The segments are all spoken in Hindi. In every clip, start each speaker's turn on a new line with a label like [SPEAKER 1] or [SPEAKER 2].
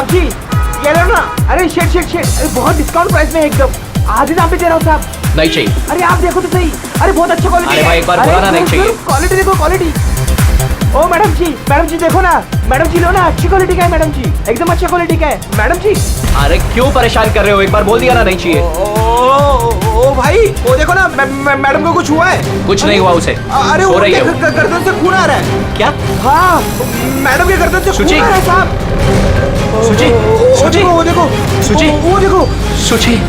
[SPEAKER 1] साहब जी ये लो ना। अरे शेट अरे बहुत डिस्काउंट प्राइस में एकदम आधे दाम पे दे रहा हूँ साहब।
[SPEAKER 2] नहीं चाहिए।
[SPEAKER 1] अरे आप देखो तो सही, अरे बहुत अच्छा क्वालिटी।
[SPEAKER 2] अरे भाई एक बार बोला ना नहीं चाहिए।
[SPEAKER 1] क्वालिटी देखो क्वालिटी। ओ मैडम जी देखो ना, मैडम जी लो ना, अच्छी क्वालिटी का है मैडम जी, एकदम अच्छा क्वालिटी का है मैडम जी।
[SPEAKER 2] अरे क्यों परेशान कर रहे हो, एक बार बोल दिया ना नहीं चाहिए।
[SPEAKER 1] ओ भाई वो देखो ना, मैडम को कुछ हुआ है?
[SPEAKER 2] कुछ नहीं हुआ उसे,
[SPEAKER 1] अरे
[SPEAKER 2] सो
[SPEAKER 1] वो
[SPEAKER 2] रही है वो।
[SPEAKER 1] गर्दन से खून आ रहा है।
[SPEAKER 2] क्या?
[SPEAKER 1] हाँ मैडम के गर्दन से खून आ रहा है साहब।
[SPEAKER 2] सुची
[SPEAKER 1] वो देखो वो देखो
[SPEAKER 2] सुची।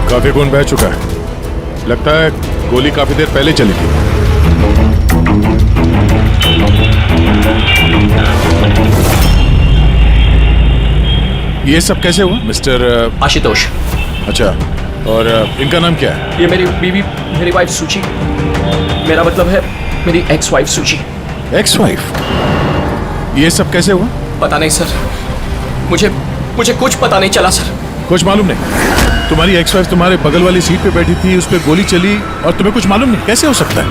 [SPEAKER 3] काफी खून बह चुका है, लगता है गोली काफी देर पहले चली थी। ये सब कैसे हुआ मिस्टर
[SPEAKER 2] आशुतोष?
[SPEAKER 3] अच्छा, और इनका नाम क्या है?
[SPEAKER 2] ये मेरी बीवी, मेरी वाइफ सुची। मेरा मतलब है मेरी एक्स वाइफ सुची।
[SPEAKER 3] Ex wife? ये सब कैसे हुआ?
[SPEAKER 2] पता नहीं सर, मुझे कुछ पता नहीं चला सर।
[SPEAKER 3] कुछ मालूम नहीं? तुम्हारी एक्स वाइफ तुम्हारे बगल वाली सीट पे बैठी थी, उस पर गोली चली और तुम्हें कुछ मालूम नहीं? कैसे हो सकता है?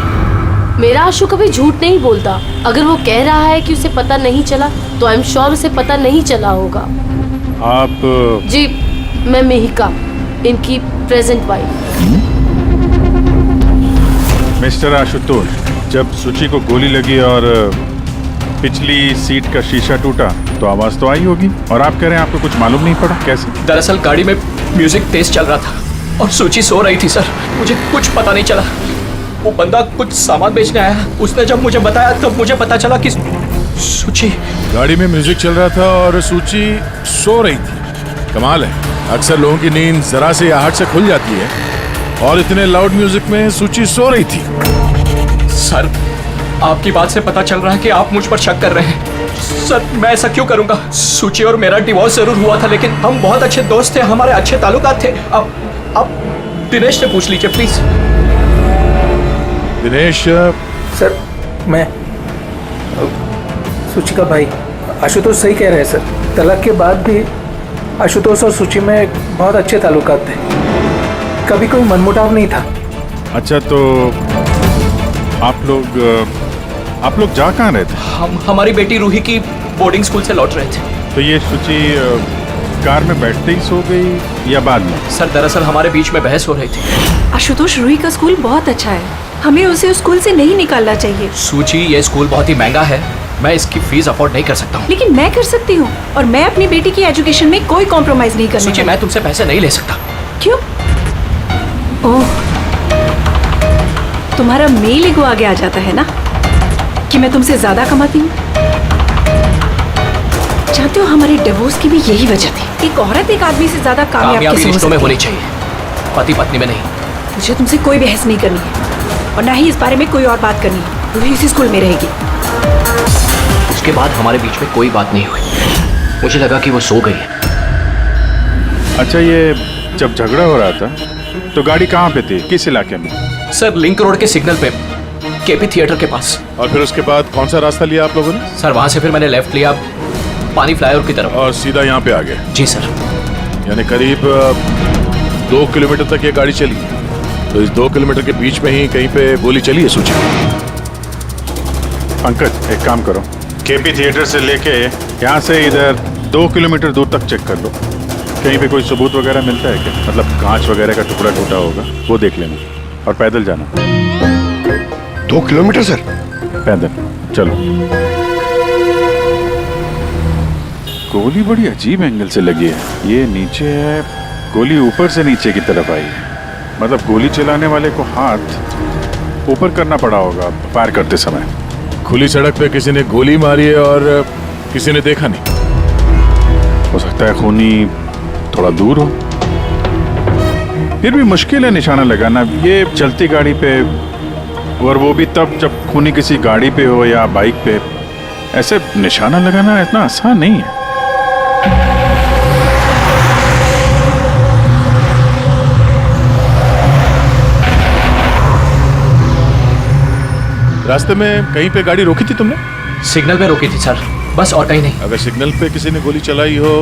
[SPEAKER 4] मेरा आशु कभी झूठ नहीं बोलता। अगर वो कह रहा है कि उसे पता नहीं चला तो आई एम श्योर उसे पता नहीं चला होगा।
[SPEAKER 3] आप?
[SPEAKER 4] जी मैं मेहिका, इनकी प्रेजेंट वाइफ।
[SPEAKER 3] मिस्टर आशुतोष, जब सुची को गोली लगी और पिछली सीट का शीशा टूटा तो आवाज तो आई होगी, और आप कह रहे हैं आपको कुछ मालूम नहीं पड़ा? कैसे?
[SPEAKER 2] दरअसल गाड़ी में म्यूजिक तेज चल रहा था और सुची सो रही थी सर, मुझे कुछ पता नहीं चला। वो बंदा कुछ सामान बेचने आया, उसने जब मुझे बताया तब मुझे पता चला कि सुची।
[SPEAKER 3] गाड़ी में म्यूजिक चल रहा था और सुची सो रही थी। कमाल है, अक्सर लोगों की नींद जरा से आहट से खुल जाती है, और इतने लाउड म्यूजिक में सुची सो रही थी।
[SPEAKER 2] सर आपकी बात से पता चल रहा है कि आप मुझ पर शक कर रहे हैं। सर मैं ऐसा क्यों करूंगा? सुची और मेरा डिवोर्स जरूर हुआ था, लेकिन हम बहुत अच्छे दोस्त थे, हमारे अच्छे ताल्लुकात थे। अब दिनेश से पूछ लीजिए प्लीज।
[SPEAKER 3] दिनेश?
[SPEAKER 5] सर मैं सुची का भाई। आशुतोष सही कह रहे हैं सर, तलाक के बाद भी आशुतोष और सुची में बहुत अच्छे ताल्लुकात थे, कभी कोई मनमुटाव नहीं था।
[SPEAKER 3] अच्छा, तो आप लोग जा कहाँ रहे थे?
[SPEAKER 2] हम हमारी बेटी रूही की बोर्डिंग स्कूल से लौट रहे थे।
[SPEAKER 3] तो ये सुची कार में बैठते ही सो गई या बाद में?
[SPEAKER 2] सर दरअसल हमारे बीच में बहस हो रही थी।
[SPEAKER 6] आशुतोष, रूही का स्कूल बहुत अच्छा है, हमें उसे उस स्कूल से नहीं निकालना चाहिए।
[SPEAKER 2] सूची, ये स्कूल बहुत ही महंगा है, मैं इसकी फीस अफोर्ड नहीं कर सकता हूँ।
[SPEAKER 6] लेकिन मैं कर सकती हूँ, और मैं अपनी बेटी की एजुकेशन में कोई कॉम्प्रोमाइज नहीं करने
[SPEAKER 2] सूची, मैं तुमसे पैसे नहीं ले सकता।
[SPEAKER 6] क्यों? ओह, तुम्हारा मेल ईगो आगे आ जाता है ना कि मैं तुमसे ज्यादा कमाती हूँ। जानते हो हमारे डिवोर्स की भी यही वजह थी। एक औरत एक आदमी से ज्यादा कामयाब कैसे हो
[SPEAKER 2] रिश्तों में
[SPEAKER 6] सकती
[SPEAKER 2] होनी
[SPEAKER 6] है?
[SPEAKER 2] चाहिए, पति पत्नी में नहीं।
[SPEAKER 6] मुझे तुमसे कोई बहस नहीं करनी है, और ना ही इस बारे में कोई और बात करनी है। रूही इसी स्कूल में रहेगी।
[SPEAKER 2] उसके बाद हमारे बीच में कोई बात नहीं हुई, मुझे लगा कि वो सो गई है।
[SPEAKER 3] अच्छा, ये जब झगड़ा हो रहा था तो गाड़ी कहाँ पे थी, किस इलाके में?
[SPEAKER 2] सर लिंक रोड के सिग्नल पे, केपी थिएटर के पास।
[SPEAKER 3] और फिर उसके बाद कौन सा रास्ता लिया आप लोगों ने?
[SPEAKER 2] सर वहां से फिर मैंने लेफ्ट लिया पानी फ्लाईओवर की तरफ,
[SPEAKER 3] और सीधा यहाँ पे आ गए?
[SPEAKER 2] जी सर।
[SPEAKER 3] यानी करीब 2 किलोमीटर तक ये गाड़ी चली, तो इस 2 किलोमीटर के बीच में ही कहीं पे गोली चली है सूची। पंकज, एक काम करो, केपी थिएटर से लेके यहाँ से इधर 2 किलोमीटर दूर तक चेक कर लो, कहीं पे कोई सबूत वगैरह मिलता है क्या? मतलब कांच वगैरह का टुकड़ा टूटा होगा, वो देख लेना, और पैदल जाना।
[SPEAKER 7] 2 किलोमीटर सर?
[SPEAKER 3] पैदल चलो। गोली बड़ी अजीब एंगल से लगी है, ये नीचे है, गोली ऊपर से नीचे की तरफ आई है। मतलब गोली चलाने वाले को हाथ ऊपर करना पड़ा होगा फायर करते समय। खुली सड़क पे किसी ने गोली मारी है और किसी ने देखा नहीं। हो सकता है खूनी थोड़ा दूर हो, फिर भी मुश्किल है निशाना लगाना। ये चलती गाड़ी पे और वो भी तब जब खूनी किसी गाड़ी पे हो या बाइक पे। ऐसे निशाना लगाना इतना आसान नहीं है।
[SPEAKER 8] रास्ते में कहीं पे गाड़ी रोकी थी तुमने?
[SPEAKER 2] सिग्नल पे रोकी थी सर, बस और कहीं नहीं।
[SPEAKER 8] अगर सिग्नल पे किसी ने गोली चलाई हो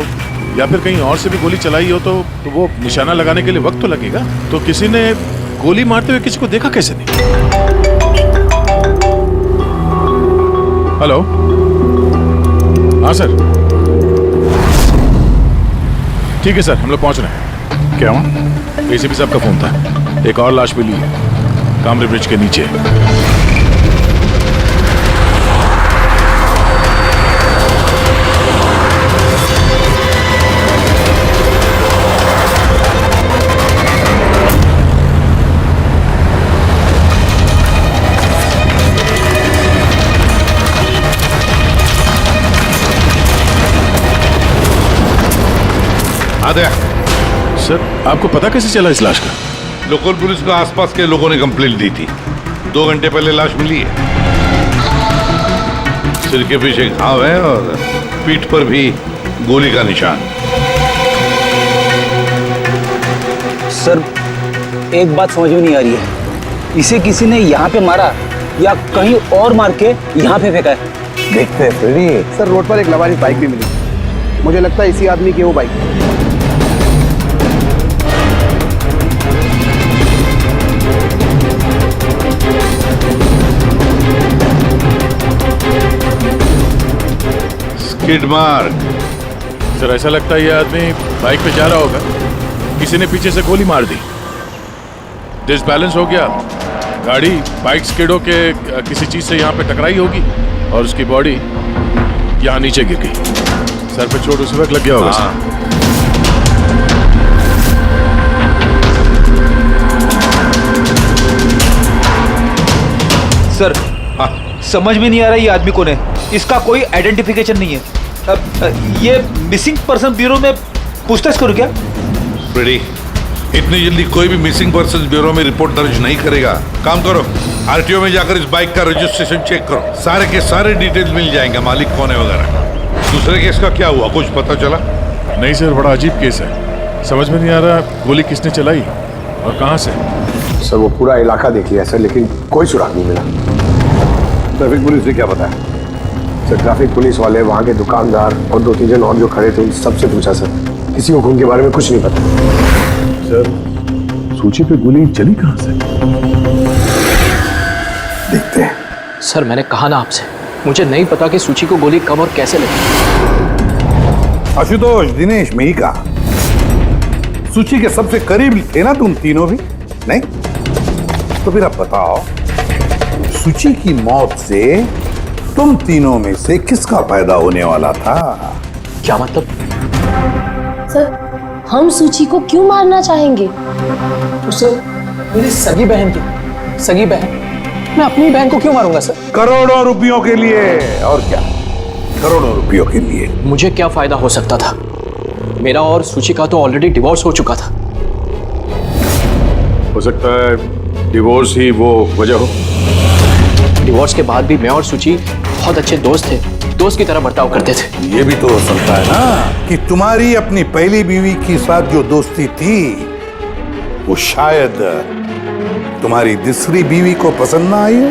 [SPEAKER 8] या फिर कहीं और से भी गोली चलाई हो तो वो निशाना लगाने के लिए वक्त तो लगेगा। तो किसी ने गोली मारते हुए किसी को देखा कैसे नहीं? हेलो, हाँ सर, ठीक है सर, हम लोग पहुंच रहे हैं।
[SPEAKER 3] क्या हुआ?
[SPEAKER 8] एसीपी साहब का फोन था, एक और लाश मिली है कामरे ब्रिज के नीचे। सर, आपको पता कैसे चला इस लाश का?
[SPEAKER 9] लोकल पुलिस को आसपास के लोगों ने कंप्लेंट दी थी। 2 घंटे पहले लाश मिली है। सिर के पीछे घाव है और पीठ पर भी गोली का निशान।
[SPEAKER 10] सर, एक बात समझ में नहीं आ रही है, इसे किसी ने यहाँ पे मारा या कहीं और मार के यहाँ पे फेंका है?
[SPEAKER 7] देखते हैं फ्रेडी।
[SPEAKER 1] सर रोड पर एक लवारिस बाइक भी मिली, मुझे लगता है इसी आदमी की वो बाइक।
[SPEAKER 9] Skid mark.
[SPEAKER 8] सर, ऐसा लगता है ये आदमी बाइक पे जा रहा होगा, किसी ने पीछे से गोली मार दी, डिसबैलेंस हो गया, गाड़ी बाइक स्किड होके किसी चीज से यहाँ पे टकराई होगी और उसकी बॉडी यहाँ नीचे गिर गई। सर पे चोट उसी वक्त लग गया होगा।
[SPEAKER 10] सर, समझ में नहीं आ रहा ये आदमी कौन है। इसका कोई आइडेंटिफिकेशन नहीं है। ये मिसिंग पर्सन ब्यूरो में पूछताछ करूं क्या?
[SPEAKER 9] फ्रेडी, इतनी जल्दी कोई भी मिसिंग पर्सन ब्यूरो में रिपोर्ट दर्ज नहीं करेगा। काम करो, आरटीओ में जाकर इस बाइक का रजिस्ट्रेशन चेक करो, सारे के सारे डिटेल्स मिल जाएंगे, मालिक कौन है वगैरह। दूसरे केस का क्या हुआ, कुछ पता चला?
[SPEAKER 8] नहीं सर, बड़ा अजीब केस है, समझ में नहीं आ रहा गोली किसने चलाई और कहां से।
[SPEAKER 7] सर वो पूरा इलाका देख लिया सर, लेकिन कोई सुराग नहीं मिला। ट्रैफिक पुलिस ने क्या बताया? सर ट्रैफिक पुलिस वाले, वहाँ के दुकानदार और 2-3 जन और जो खड़े थे उन सबसे पूछा सर, किसी को खून के बारे में कुछ नहीं पता।
[SPEAKER 3] सर, सूची पे गोली चली कहाँ से?
[SPEAKER 7] देखते हैं।
[SPEAKER 2] सर मैंने कहा ना आपसे, मुझे नहीं पता कि सूची को गोली कब और कैसे लगी।
[SPEAKER 11] आशुतोष, दिनेश, मिहिका, सूची के सबसे करीब थे ना तुम तीनों भी? नहीं? तो फिर अब बताओ, सूची की मौत से तुम तीनों में से किसका फायदा होने वाला था?
[SPEAKER 2] क्या मतलब?
[SPEAKER 4] सर, हम सूची को क्यों मारना चाहेंगे?
[SPEAKER 1] उसे मेरी सगी बहन थी, सगी बहन। मैं अपनी बहन को क्यों मारूंगा सर?
[SPEAKER 11] करोड़ों रुपयों के लिए। और क्या? करोड़ों रुपयों के लिए।
[SPEAKER 2] मुझे क्या फायदा हो सकता था? मेरा और सूची का तो ऑलरेडी डिवोर्स हो चुका था।
[SPEAKER 3] हो सकता है डिवोर्स ही वो वजह हो।
[SPEAKER 2] डिवोर्स के बाद भी मैं और सूची बहुत अच्छे दोस्त थे, दोस्त की तरह बर्ताव करते थे।
[SPEAKER 11] ये भी तो हो सकता है ना कि तुम्हारी अपनी पहली बीवी के साथ जो दोस्ती थी वो शायद तुम्हारी दूसरी बीवी को पसंद ना आई हो।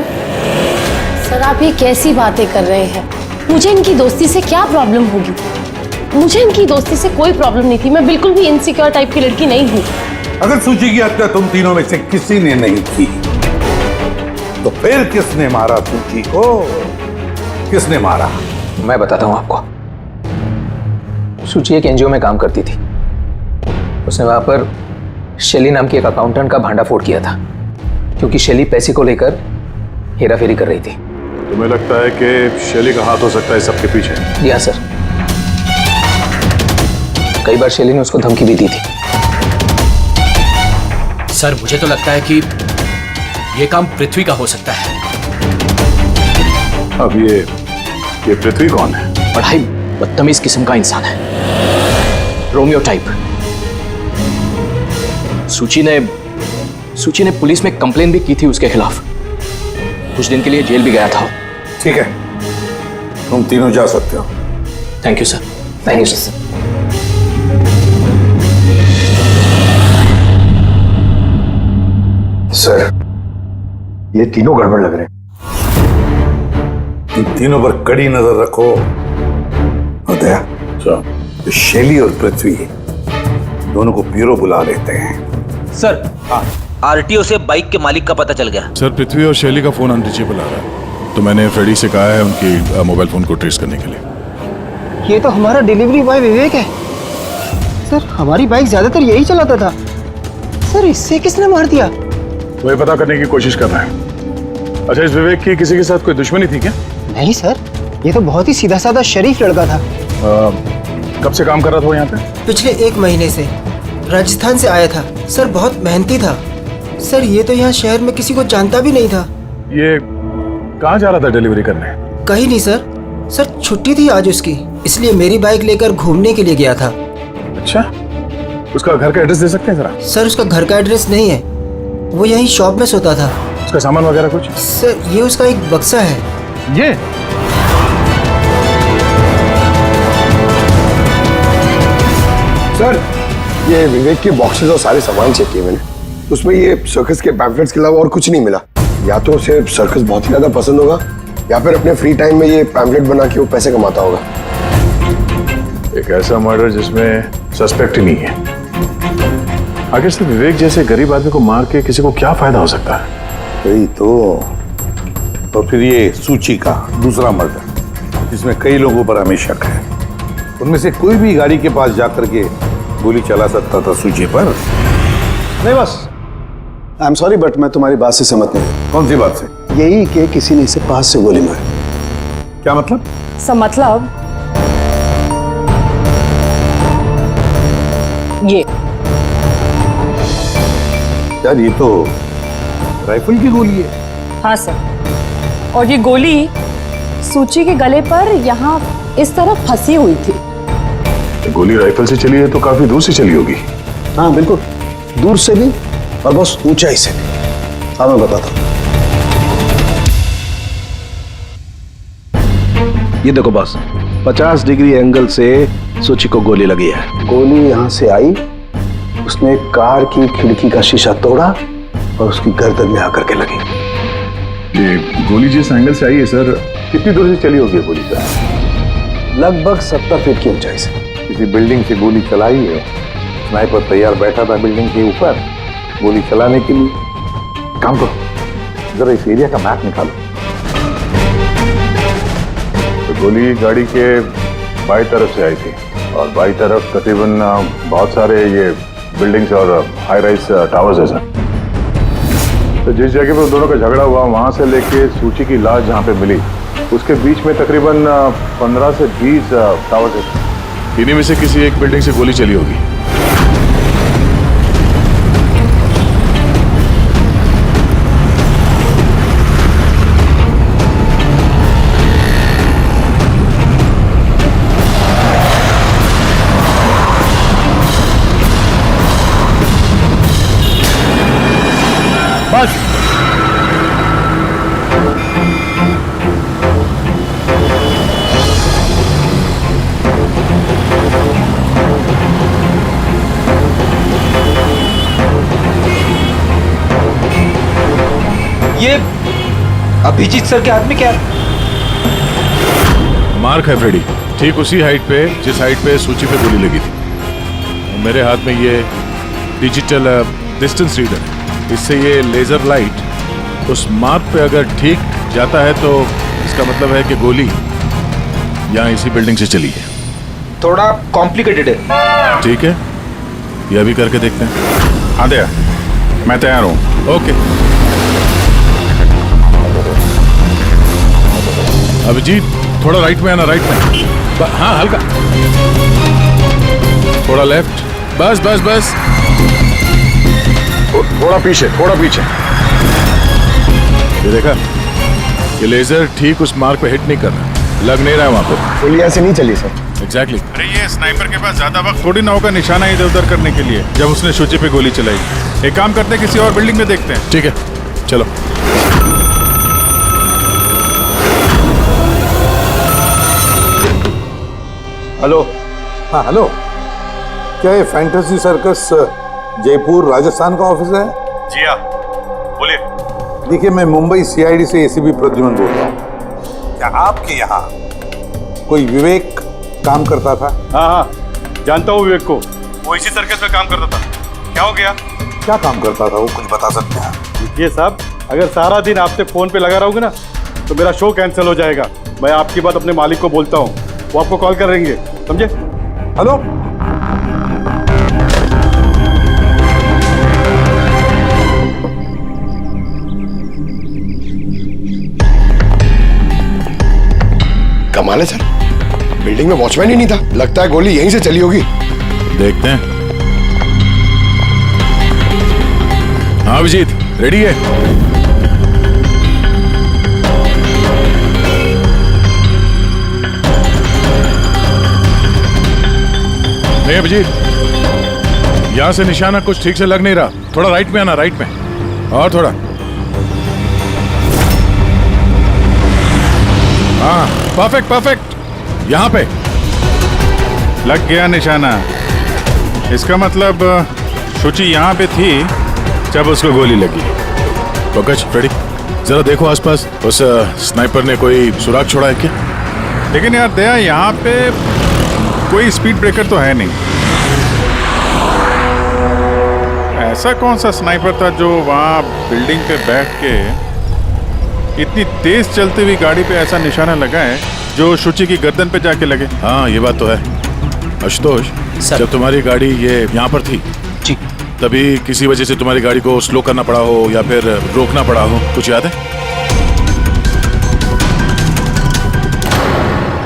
[SPEAKER 4] सर, आप ये कैसी बातें कर रहे हैं? मुझे इनकी दोस्ती से क्या प्रॉब्लम होगी? मुझे इनकी दोस्ती से कोई प्रॉब्लम नहीं थी। मैं बिल्कुल भी इनसिक्योर टाइप की लड़की नहीं हूँ।
[SPEAKER 11] अगर सूची की हत्या तुम तीनों में से किसी ने नहीं की तो फिर किसने मारा सूची को? किसने मारा?
[SPEAKER 10] मैं बताता हूँ आपको। सूची एक एनजीओ में काम करती थी। उसने वहां पर शैली नाम की एक अकाउंटेंट का भांडाफोड़ किया था, क्योंकि शैली पैसे को लेकर हेराफेरी कर रही थी।
[SPEAKER 3] तुम्हें लगता है कि शैली का हाथ हो सकता है सबके पीछे?
[SPEAKER 10] जी हाँ सर, कई बार शैली ने उसको धमकी भी दी थी।
[SPEAKER 2] सर मुझे तो लगता है कि ये काम पृथ्वी का हो सकता है।
[SPEAKER 3] अब ये पृथ्वी कौन है?
[SPEAKER 2] बड़ा ही बदतमीज किस्म का इंसान है, रोमियो टाइप। सूची ने पुलिस में कंप्लेन भी की थी उसके खिलाफ, कुछ दिन के लिए जेल भी गया था।
[SPEAKER 11] ठीक है, तुम तीनों जा सकते हो।
[SPEAKER 2] Thank you sir.
[SPEAKER 10] Thank you sir.
[SPEAKER 7] Sir, ये तीनों गड़बड़ लग रहे हैं।
[SPEAKER 11] इन तीनों पर कड़ी नजर रखो। उदया, तो शैली और पृथ्वी दोनों को ब्यूरो बुला लेते हैं।
[SPEAKER 12] सर, आरटीओ से बाइक के मालिक का पता चल गया।
[SPEAKER 8] सर, पृथ्वी और शैली का फोन अनरीचेबल आ रहा है, तो मैंने फ्रेडी से कहा है उनकी मोबाइल फोन को ट्रेस करने के लिए।
[SPEAKER 13] ये तो हमारा डिलीवरी बॉय विवेक है। सर, हमारी बाइक ज्यादातर यही चलाता था। सर, इससे किसने मार दिया?
[SPEAKER 3] वही पता करने की कोशिश कर रहे हैं। अच्छा, इस विवेक की किसी के साथ कोई दुश्मनी थी क्या?
[SPEAKER 13] नहीं सर, ये तो बहुत ही सीधा साधा शरीफ लड़का था।
[SPEAKER 3] कब से काम कर रहा था वो यहाँ पे?
[SPEAKER 13] पिछले 1 महीने से। राजस्थान से आया था। सर, बहुत मेहनती था। सर, ये तो यहाँ शहर में किसी को जानता भी नहीं था।
[SPEAKER 3] ये कहाँ जा रहा था डिलीवरी करने?
[SPEAKER 13] कहीं नहीं सर। सर, छुट्टी थी आज उसकी, इसलिए मेरी बाइक लेकर घूमने के लिए गया था।
[SPEAKER 3] अच्छा, उसका घर का एड्रेस दे सकते हैं जरा?
[SPEAKER 13] सर, उसका घर का एड्रेस नहीं है, वो यहीं शॉप में सोता था।
[SPEAKER 3] उसका सामान वगैरह कुछ?
[SPEAKER 13] सर, ये उसका एक बक्सा है।
[SPEAKER 3] ये?
[SPEAKER 7] सर, ये विवेक के बॉक्सेस और सारे सामान चेक किए मैंने, उसमें ये सर्कस के पैम्फलेट्स के अलावा और कुछ नहीं मिला। या तो उसे सर्कस बहुत ही ज्यादा पसंद होगा, या फिर अपने फ्री टाइम में ये पैम्फलेट बना के वो पैसे कमाता होगा।
[SPEAKER 3] एक ऐसा मर्डर जिसमें सस्पेक्ट ही नहीं है। आखिर से विवेक जैसे गरीब आदमी को मार के किसी को क्या फायदा हो सकता है?
[SPEAKER 11] वही तो फिर ये सूची का दूसरा मर्डर, जिसमें कई लोगों पर हमें शक है, उनमें से कोई भी गाड़ी के पास जाकर के गोली चला सकता था सूची पर।
[SPEAKER 7] नहीं बस, आई एम सॉरी बट मैं तुम्हारी बात से सहमत नहीं।
[SPEAKER 11] कौन सी बात से?
[SPEAKER 7] यही कि किसी ने इसे पास से गोली मारी।
[SPEAKER 11] क्या मतलब?
[SPEAKER 4] सब मतलब ये।
[SPEAKER 11] यार, ये तो राइफल की गोली है।
[SPEAKER 4] हाँ सर, और ये गोली सूची के गले पर यहाँ इस तरफ फंसी हुई थी।
[SPEAKER 3] गोली राइफल से चली है तो काफी दूर से चली होगी।
[SPEAKER 7] हाँ बिल्कुल, दूर से भी और बहुत ऊंचाई से भी। हाँ, मैं बताता हूँ। ये देखो बॉस, 50 डिग्री एंगल से सूची को गोली लगी है। गोली यहाँ से आई, उसने कार की खिड़की का शीशा तोड़ा और उसकी गर्दन में आकर के लगी।
[SPEAKER 3] ये गोली जिस एंगल से आई है सर, कितनी दूर से चली होगी गोली सर?
[SPEAKER 7] लगभग 70 फीट की ऊंचाई से।
[SPEAKER 11] किसी बिल्डिंग से गोली चलाई है। स्नाइपर तैयार बैठा था बिल्डिंग के ऊपर गोली चलाने के लिए। काम करो, जरा इस एरिया का मैप निकालो।
[SPEAKER 3] तो गोली गाड़ी के बाई तरफ से आई थी और बाई तरफ तकरीबन बहुत सारे ये बिल्डिंग्स और हाई राइज टावर्स है सर। तो जिस जगह पे दोनों का झगड़ा हुआ वहां से लेके सूची की लाश जहां पे मिली उसके बीच में तकरीबन 15 से 20 टावर्स है।
[SPEAKER 8] इन्हीं में से किसी एक बिल्डिंग से गोली चली होगी।
[SPEAKER 3] बस
[SPEAKER 12] ये अभिजीत सर के हाथ में क्या?
[SPEAKER 8] मार्क है फ्रेडी, ठीक उसी हाइट पे जिस हाइट पे सूची पे गोली लगी थी। मेरे हाथ में ये डिजिटल डिस्टेंस रीडर है। इससे ये लेजर लाइट उस मार्क पे अगर ठीक जाता है तो इसका मतलब है कि गोली यहाँ इसी बिल्डिंग से चली है।
[SPEAKER 12] थोड़ा कॉम्प्लिकेटेड है।
[SPEAKER 8] ठीक है, ये अभी करके देखते हैं।
[SPEAKER 3] हाँ दया, मैं तैयार हूँ।
[SPEAKER 8] ओके अभिजीत, थोड़ा राइट में आना, राइट में। हाँ, हल्का थोड़ा लेफ्ट। बस बस बस,
[SPEAKER 3] थोड़ा पीछे, थोड़ा पीछे।
[SPEAKER 8] ये देखा, ये लेजर ठीक उस मार्क पे हिट नहीं कर रहा, लग नहीं रहा है वहां पे।
[SPEAKER 7] गोली ऐसे नहीं चली सर।
[SPEAKER 8] एग्जैक्टली।
[SPEAKER 3] अरे ये स्नाइपर के पास ज्यादा वक्त थोड़ी ना होगा निशाना इधर उधर करने के लिए जब उसने सूची पे गोली चलाई। एक काम करते हैं, किसी और बिल्डिंग में देखते हैं।
[SPEAKER 8] ठीक है, चलो।
[SPEAKER 11] हेलो। हाँ हेलो, क्या ये फैंटेसी सर्कस जयपुर राजस्थान का ऑफिस है?
[SPEAKER 3] जी हाँ, बोलिए।
[SPEAKER 11] देखिए, मैं मुंबई सीआईडी से एसीपी प्रद्युमन बोल रहा हूँ। क्या आपके यहाँ कोई विवेक काम करता था?
[SPEAKER 3] हाँ हाँ, जानता हूँ विवेक को, वो इसी सर्कस में काम करता था। क्या हो गया?
[SPEAKER 11] क्या काम करता था वो, कुछ बता सकते हैं?
[SPEAKER 3] देखिए साहब, अगर सारा दिन आपसे फोन पे लगा रहोगे ना तो मेरा शो कैंसिल हो जाएगा। मैं आपकी बात अपने मालिक को बोलता हूँ, वो आपको कॉल करेंगे, समझे?
[SPEAKER 11] हेलो।
[SPEAKER 7] कमाल है सर, बिल्डिंग में वॉचमैन ही नहीं था। लगता है गोली यहीं से चली होगी।
[SPEAKER 8] देखते हैं। हाँ अभिजीत, रेडी है? नहीं अभिजीत, यहां से निशाना कुछ ठीक से लग नहीं रहा। थोड़ा राइट में आना, राइट में, और थोड़ा। हाँ परफेक्ट परफेक्ट, यहां पे
[SPEAKER 3] लग गया निशाना। इसका मतलब शुचि यहाँ पे थी जब उसको गोली लगी।
[SPEAKER 8] पंकज, रेडी? जरा देखो आसपास, उस स्नाइपर ने कोई सुराग छोड़ा है क्या?
[SPEAKER 3] लेकिन यार दया, यहाँ पे कोई स्पीड ब्रेकर तो है नहीं। ऐसा कौन सा स्नाइपर था जो वहाँ बिल्डिंग पे बैठ के इतनी तेज चलती हुई गाड़ी पे ऐसा निशाना लगाए जो शुचि की गर्दन पे जाके लगे?
[SPEAKER 8] हाँ ये बात तो है। आशुतोष, जब तुम्हारी गाड़ी ये यहाँ पर थी जी, तभी किसी वजह से तुम्हारी गाड़ी को स्लो करना पड़ा हो या फिर रोकना पड़ा हो, कुछ याद है?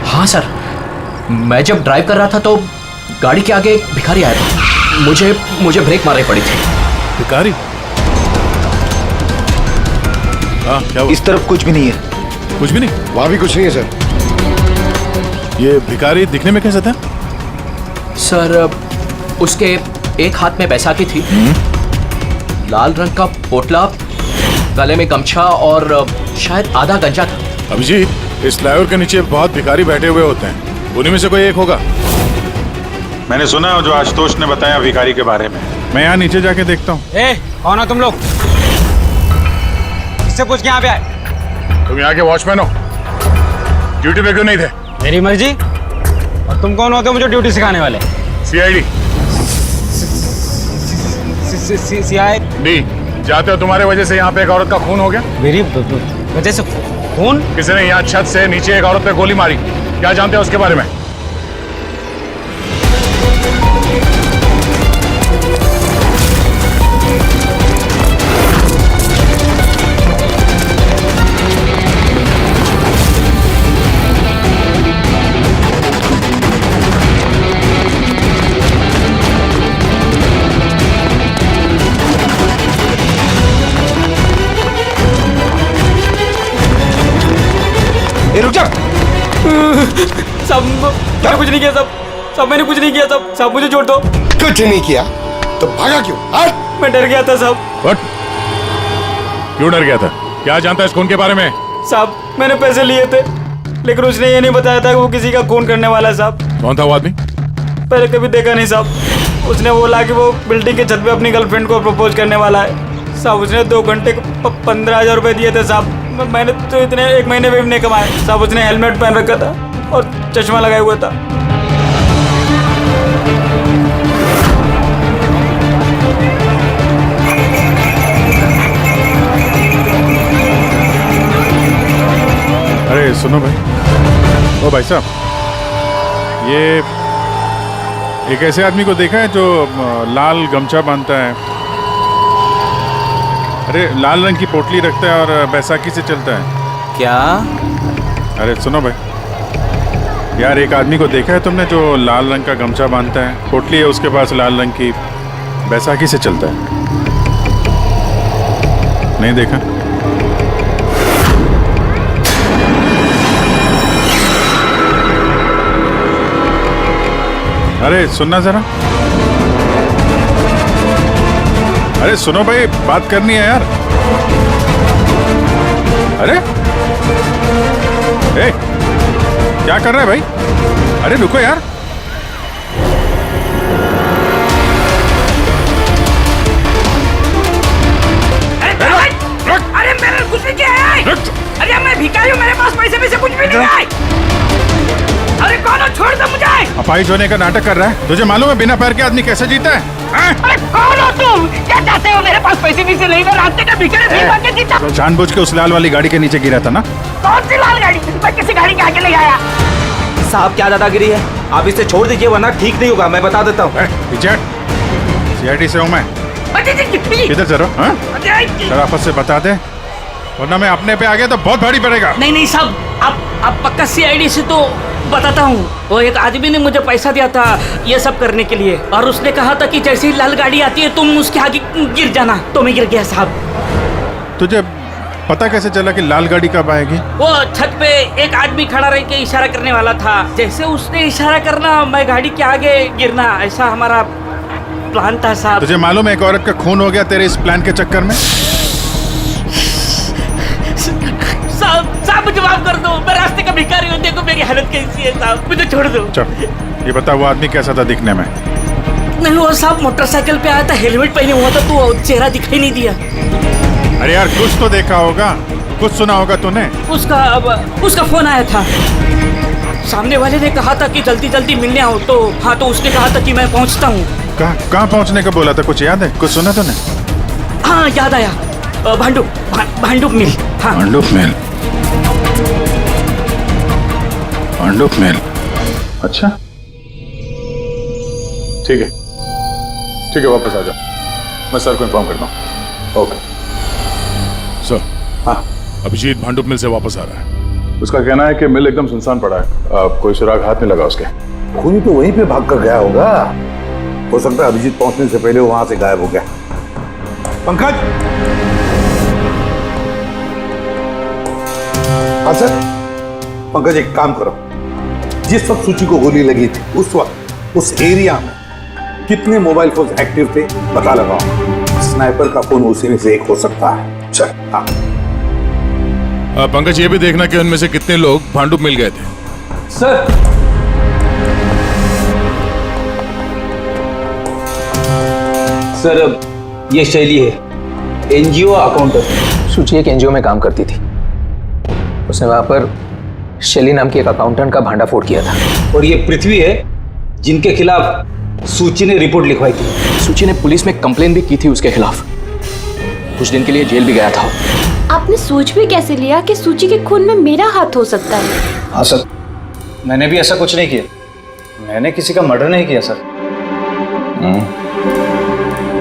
[SPEAKER 2] हाँ सर, मैं जब ड्राइव कर रहा था तो गाड़ी के आगे एक भिखारी आया था। मुझे ब्रेक मारनी पड़ी थी।
[SPEAKER 8] भिखारी? हाँ क्या हुआ?
[SPEAKER 7] इस तरफ कुछ भी नहीं है।
[SPEAKER 8] कुछ भी नहीं?
[SPEAKER 7] वहां भी कुछ नहीं है सर।
[SPEAKER 8] ये भिखारी दिखने में कैसा था?
[SPEAKER 2] सर, उसके एक हाथ में बैसाखी थी, लाल रंग का पोटला, गले में गमछा और शायद आधा गंजा था।
[SPEAKER 8] अभिजीत, इस फ्लाईओवर के नीचे बहुत भिखारी बैठे हुए होते हैं, उन्हीं में से कोई एक होगा।
[SPEAKER 3] मैंने सुना जो आशुतोष ने बताया भिखारी के बारे में। मैं यहाँ नीचे जाके देखता हूँ।
[SPEAKER 13] कौन हो तुम लोग? इससे पूछ के यहाँ पे आए?
[SPEAKER 8] तुम यहाँ के वॉचमैन हो? ड्यूटी पे क्यों नहीं थे?
[SPEAKER 13] मेरी मर्जी। और तुम कौन होते हो मुझे ड्यूटी सिखाने वाले?
[SPEAKER 8] सीआईडी।
[SPEAKER 13] सीआईडी?
[SPEAKER 8] जाते हो, तुम्हारे वजह से यहाँ पे एक औरत का खून हो गया।
[SPEAKER 13] मेरी वजह से खून?
[SPEAKER 8] किसी ने यहाँ छत से नीचे एक औरत पे गोली मारी। क्या जानते हो उसके बारे में?
[SPEAKER 7] रुक जा।
[SPEAKER 13] सब मैंने कुछ नहीं किया, सब मैंने कुछ नहीं किया, सब मुझे छोड़ दो।
[SPEAKER 7] कुछ नहीं किया तो भागा क्यों?
[SPEAKER 13] मैं डर गया था सब।
[SPEAKER 8] What? क्यों डर गया था? क्या जानता है इस खून के बारे में?
[SPEAKER 13] साहब, मैंने पैसे लिए थे, लेकिन उसने ये नहीं बताया था कि वो किसी का खून करने वाला है। साहब,
[SPEAKER 8] कौन था वो आदमी?
[SPEAKER 13] पहले कभी देखा नहीं साहब। उसने बोला कि वो बिल्डिंग के छत पे अपनी गर्लफ्रेंड को प्रपोज करने वाला है। साहब, उसने 2 घंटे को 15,000 रुपए दिए थे। साहब, मैंने तो इतने 1 महीने में भी नहीं कमाए। साहब, उसने हेलमेट पहन रखा था और चश्मा लगाया हुआ था।
[SPEAKER 3] अरे सुनो भाई, ओ भाई साहब, ये एक ऐसे आदमी को देखा है जो लाल गमछा बांधता है, अरे लाल रंग की पोटली रखता है और बैसाखी से चलता है?
[SPEAKER 13] क्या?
[SPEAKER 3] अरे सुनो भाई, यार एक आदमी को देखा है तुमने जो लाल रंग का गमछा बांधता है, पोटली है उसके पास लाल रंग की, बैसाखी से चलता है? नहीं देखा? अरे सुनना जरा, अरे सुनो भाई, बात करनी है यार। अरे ए, क्या कर रहा है भाई? अरे रुको यार।
[SPEAKER 14] अरे मैं भिखारी हूँ, मेरे पास पैसे वैसे कुछ भी नहीं है। अरे कौन हो, छोड़ दो मुझे।
[SPEAKER 3] अपाहिज होने का नाटक कर रहा है। तुझे मालूम है बिना पैर के आदमी कैसे जीता है?
[SPEAKER 14] अरे कौन हो तुम? क्या चाहते हो? मेरे पास पैसे वैसे नहीं, मैं रास्ते का भिखारी भीख मांग के जीता।
[SPEAKER 3] तो जानबूझ के उस लाल वाली गाड़ी के नीचे गिरा था ना?
[SPEAKER 14] कौन सी लाल गाड़ी? मैं किसी गाड़ी के आगे ले आया।
[SPEAKER 12] साहब क्या दादागिरी है, आप इसे छोड़ दीजिए वरना ठीक नहीं होगा, मैं बता देता हूँ।
[SPEAKER 3] सीआईडी से हूँ मैं। किधर चलो? शराफत से बता दे, वरना मैं अपने पे आ गया तो बहुत भारी पड़ेगा।
[SPEAKER 14] नहीं नहीं साहब, आप पक्का सीआईडी से तो बताता हूँ। वो एक आदमी ने मुझे पैसा दिया था ये सब करने के लिए, और उसने कहा था कि जैसे ही लाल गाड़ी आती है तुम उसके आगे गिर जाना, तो मैं गिर गया साहब।
[SPEAKER 3] तुझे पता कैसे चला कि लाल गाड़ी कब आएगी?
[SPEAKER 14] वो छत पे एक आदमी खड़ा रह के इशारा करने वाला था, जैसे उसने इशारा करना मैं गाड़ी के आगे गिरना, ऐसा हमारा प्लान था साहब।
[SPEAKER 3] तुझे मालूम है एक औरत का खून हो गया तेरे इस प्लान के चक्कर में?
[SPEAKER 14] साहब मुझे माफ कर दो, मैं रास्ते का भिखारी हूँ, देखो मेरी हालत कैसी है साहब, मुझे छोड़ दो।
[SPEAKER 3] चल ये बता, वो आदमी कैसा था दिखने में?
[SPEAKER 14] नहीं वो साहब मोटरसाइकिल पे आया था, हेलमेट पहने हुआ था, तो चेहरा दिखाई नहीं दिया।
[SPEAKER 3] अरे यार कुछ तो देखा होगा, कुछ सुना होगा तूने?
[SPEAKER 14] उसका फोन आया था, सामने वाले ने कहा था कि जल्दी जल्दी मिलने आओ, तो हाँ तो उसने कहा था कि मैं पहुँचता हूँ।
[SPEAKER 3] कहाँ पहुँचने का बोला था, कुछ याद है? कुछ सुना तूने?
[SPEAKER 14] हाँ याद आया, भांडुप मिल। हाँ
[SPEAKER 3] भांडुप मिल, भांडुप मिल। अच्छा ठीक है वापस आ जाओ, मैं सर को इन्फॉर्म करता हूँ। Okay
[SPEAKER 8] sir. हाँ अभिजीत भांडुप मिल से वापस आ रहा है।
[SPEAKER 3] उसका कहना है कि मिल एकदम सुनसान पड़ा है, कोई सुराग हाथ नहीं लगा उसके।
[SPEAKER 11] खूनी तो वहीं पे भाग कर गया होगा, हो सकता है अभिजीत पहुंचने से पहले वो वहां से गायब हो गया। पंकज। हाँ सर। पंकज एक काम करो, जिस वक्त सूची को गोली लगी थी उस वक्त उस एरिया में कितने मोबाइल फोन एक्टिव थे पता लगाओ, स्नाइपर का फोन उसी में से एक हो सकता है। चल हाँ।
[SPEAKER 8] पंकज ये भी देखना कि उनमें से कितने लोग भांडुप मिल गए थे।
[SPEAKER 10] सर सर ये शैली है, एनजीओ अकाउंटेंट। सूची एक एनजीओ में काम करती थी, उसने वहां पर शैली नाम की एक अकाउंटेंट का भांडाफोड़ किया था। और ये पृथ्वी है जिनके खिलाफ सूची ने रिपोर्ट लिखवाई थी।
[SPEAKER 2] सूची ने पुलिस में कंप्लेन भी की थी उसके खिलाफ, कुछ दिन के लिए जेल भी गया था।
[SPEAKER 4] आपने सोच भी कैसे लिया कि सूची के खून में मेरा हाथ हो सकता है?
[SPEAKER 10] हाँ सर, मैंने भी ऐसा कुछ नहीं किया, मैंने किसी का मर्डर नहीं किया सर।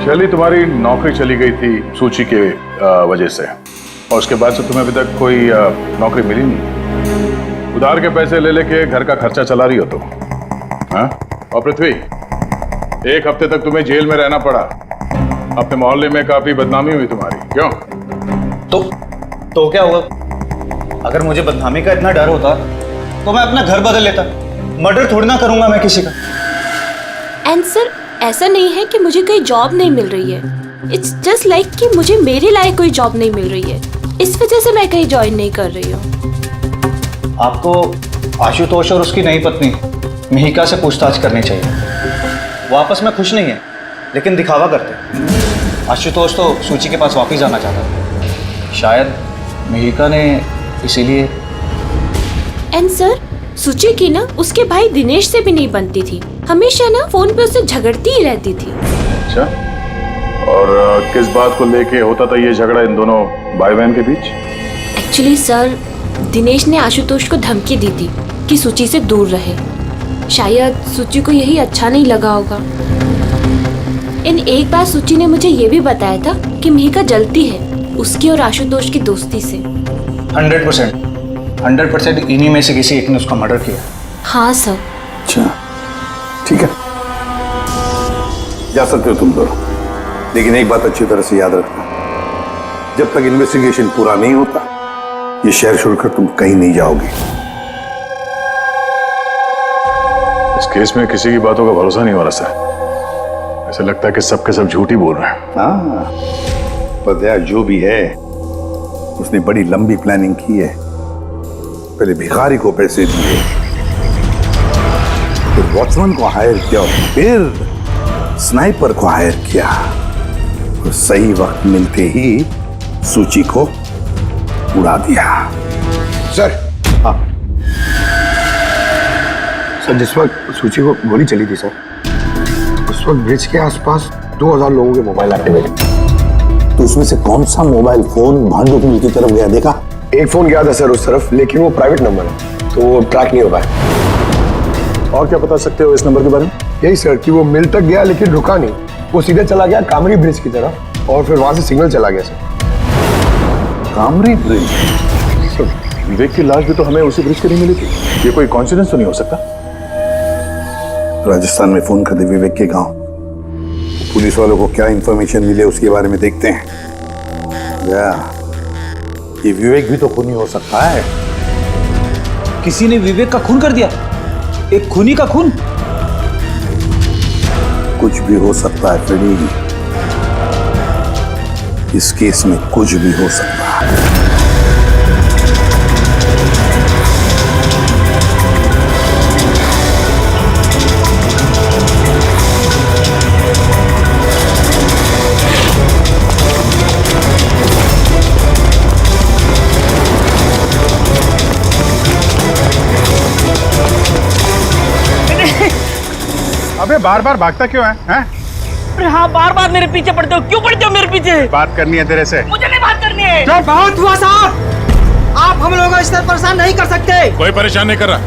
[SPEAKER 3] शैली तुम्हारी नौकरी चली गई थी सूची के वजह से, और उसके बाद से तुम्हें अभी तक कोई नौकरी मिली नहीं। उधार के पैसे ले लेके घर का खर्चा चला रही हो तुम। हाँ? और पृथ्वी, एक हफ्ते तक तुम्हें जेल में रहना पड़ा, अपने मोहल्ले में काफी बदनामी हुई तुम्हारी। क्यों?
[SPEAKER 10] तो क्या हुआ? अगर मुझे बदनामी का इतना डर होता तो मैं अपना घर बदल लेता, मर्डर थोड़ी ना करूंगा मैं किसी का।
[SPEAKER 4] एंड सर ऐसा नहीं है कि मुझे कोई जॉब नहीं मिल रही है, इट्स जस्ट लाइक कि मुझे मेरे लायक कोई जॉब नहीं मिल रही है, इस वजह से मैं कहीं ज्वाइन नहीं कर रही हूँ।
[SPEAKER 10] आपको आशुतोष और उसकी नई पत्नी मिहिका से पूछताछ करनी चाहिए। वो आपस में खुश नहीं है लेकिन दिखावा करते। आशुतोष तो सूची के पास वापस जाना चाहता था, शायद मिहिका ने इसीलिए।
[SPEAKER 4] एंड सर सूची की ना उसके भाई दिनेश से भी नहीं बनती थी, हमेशा ना फोन पे उससे झगड़ती ही रहती थी।
[SPEAKER 3] अच्छा, और किस बात को लेके होता था ये झगड़ा इन दोनों भाई बहन के बीच?
[SPEAKER 4] एक्चुअली सर दिनेश ने आशुतोष को धमकी दी थी कि सूची से दूर रहे, शायद सूची को यही अच्छा नहीं लगा होगा। इन एक बार सूची ने मुझे ये भी बताया था कि मिहिका जलती है उसकी और आशुतोष की दोस्ती से।
[SPEAKER 10] 100% इन्हीं में से किसी एक ने उसका मर्डर किया।
[SPEAKER 4] हाँ सर।
[SPEAKER 11] अच्छा ठीक है, जा सकते हो तुम दोनों, लेकिन एक बात अच्छी तरह से याद रखना, जब तक इन्वेस्टिगेशन पूरा नहीं होता ये शहर छोड़कर तुम कहीं नहीं जाओगे।
[SPEAKER 3] इस केस में किसी की बातों का भरोसा नहीं हो रहा सर, ऐसा लगता है कि सब के सब झूठ ही बोल रहे हैं।
[SPEAKER 11] हाँ, पर जो भी है उसने बड़ी लंबी प्लानिंग की है। पहले भिखारी को पैसे दिए, फिर वॉचमैन को हायर किया, फिर स्नाइपर को हायर किया, और सही वक्त मिलते ही सूची को उड़ा दिया।
[SPEAKER 7] सर। हाँ सर, जिस वक्त सूची को गोली चली थी सर, उस वक्त ब्रिज के आसपास 2000 लोगों के मोबाइल एक्टिवेट थे।
[SPEAKER 11] तो उसमें से कौन सा मोबाइल फोन भांडुप मिल की तरफ गया देखा?
[SPEAKER 7] एक फोन गया था सर उस तरफ, लेकिन वो प्राइवेट नंबर है तो वो ट्रैक नहीं हो पाया।
[SPEAKER 3] और क्या बता सकते हो इस नंबर के बारे में?
[SPEAKER 7] यही सर कि वो मिल तक गया लेकिन रुका नहीं, वो सीधे चला गया कामरी ब्रिज की तरफ और फिर वहां से सिग्नल चला गया सर।
[SPEAKER 3] कामरी ब्रिज? विवेक की लाश भी तो हमें उसी ब्रिज के लिए मिली थी। ये कोई कॉन्सिडेंस तो नहीं हो सकता?
[SPEAKER 11] राजस्थान में फोन कर दे विवेक के गांव, पुलिस वालों को क्या इंफॉर्मेशन मिले उसके बारे में देखते हैं। ये विवेक भी तो खूनी हो सकता है।
[SPEAKER 10] किसी ने विवेक का खून कर दिया? एक खूनी का खून?
[SPEAKER 11] कुछ भी हो सकता है फ्रेडी, इस केस में कुछ भी हो सकता है।
[SPEAKER 3] अबे बार बार भागता क्यों है?
[SPEAKER 14] अरे हाँ, बार बार मेरे पीछे पड़ते हो, क्यों पड़ते हो मेरे पीछे?
[SPEAKER 3] बात करनी है तेरे से।
[SPEAKER 14] मुझे नहीं बात करनी है।
[SPEAKER 1] तो बहुत हुआ साहब, आप हम लोगों को इस तरह परेशान नहीं कर सकते।
[SPEAKER 8] कोई परेशान नहीं कर रहा,